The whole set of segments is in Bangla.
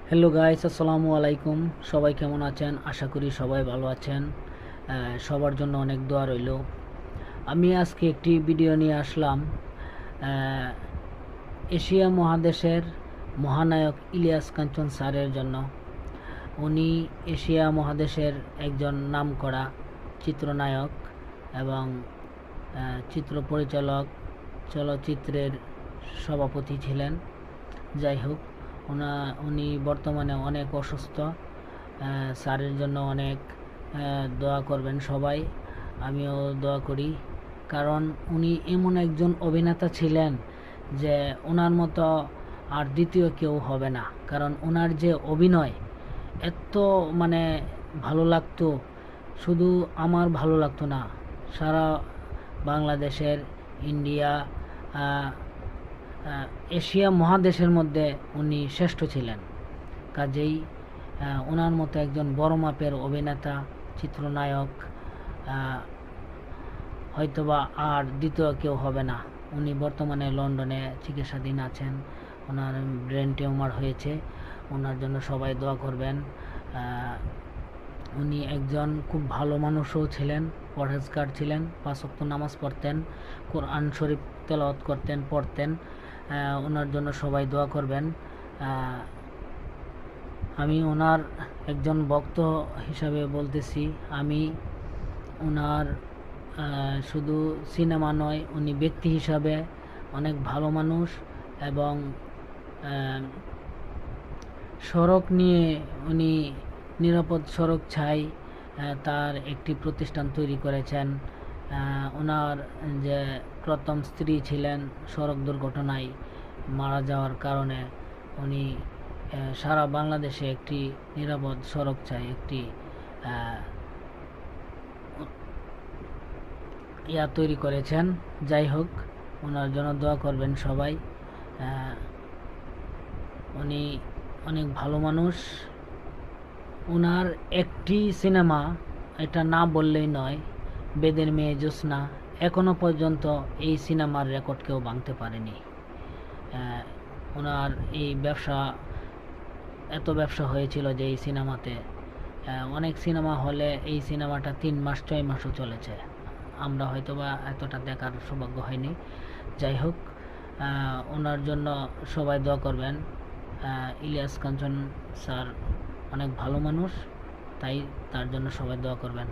হ্যালো গাইস, আসসালামু আলাইকুম। সবাই কেমন আছেন? আশা করি সবাই ভালো আছেন। সবার জন্য অনেক দোয়া রইল। আমি আজকে একটি ভিডিও নিয়ে আসলাম আহ, এশিয়া মহাদেশের মহানায়ক ইলিয়াস কাঞ্চন স্যারের জন্য। উনি এশিয়া মহাদেশের একজন নামকরা চিত্রনায়ক এবং চিত্র পরিচালক, চলচ্চিত্রের সভাপতি ছিলেন। যাই হোক, উনি বর্তমানে অনেক অসুস্থ। স্যারের জন্য অনেক দোয়া করবেন সবাই, আমিও দোয়া করি। কারণ উনি এমন একজন অভিনেতা ছিলেন যে ওনার মতো আর দ্বিতীয় কেউ হবে না। কারণ ওনার যে অভিনয় এত মানে ভালো লাগতো, শুধু আমার ভালো লাগতো না, সারা বাংলাদেশের, ইন্ডিয়া, এশিয়া মহাদেশের মধ্যে উনি শ্রেষ্ঠ ছিলেন। কাজেই ওনার মতো একজন বড় মাপের অভিনেতা, চিত্রনায়ক হয়তোবা আর দ্বিতীয় কেউ হবে না। উনি বর্তমানে লন্ডনে চিকিৎসাধীন আছেন। ওনার ব্রেন টিউমার হয়েছে। ওনার জন্য সবাই দোয়া করবেন। উনি একজন খুব ভালো মানুষও ছিলেন, পরহেজগার ছিলেন, 5 ওয়াক্ত নামাজ পড়তেন, কোরআন শরীফ তেলাওয়াত পড়তেন। ওনার জন্য সবাই দোয়া করবেন। আমি ওনার একজন ভক্ত হিসাবে বলতেছি, আমি ওনার শুধু সিনেমা নয়, উনি ব্যক্তি হিসাবে অনেক ভালো মানুষ এবং সড়ক নিয়ে উনি নিরাপদ সড়ক চাই তার একটি প্রতিষ্ঠান তৈরি করেছেন। ওনার যে প্রথম স্ত্রী ছিলেন সড়ক দুর্ঘটনায় মারা যাওয়ার কারণে উনি সারা বাংলাদেশে একটি নিরাপদ সড়ক চাই, একটি তৈরি করেছেন। যাই হোক, ওনার জন্য দোয়া করবেন সবাই। উনি অনেক ভালো মানুষ। ওনার একটি সিনেমা, এটা না বললেই নয়, বেদের মেয়ে জ্যোৎস্না, এখনো পর্যন্ত এই সিনেমার রেকর্ড কেউ ভাঙতে পারেনি। ওনার এই এত ব্যবসা হয়েছিল যে এই সিনেমাতে অনেক সিনেমা হলে এই সিনেমাটা 3 মাস 6 মাসও চলেছে। আমরা হয়তোবা এতটা দেখার সৌভাগ্য হয়নি। যাই হোক, ওনার জন্য সবাই দোয়া করবেন। ইলিয়াস কাঞ্চন স্যার অনেক ভালো মানুষ, তাই তার জন্য সবাই দোয়া করবেন।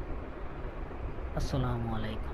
আসসালামু আলাইকুম।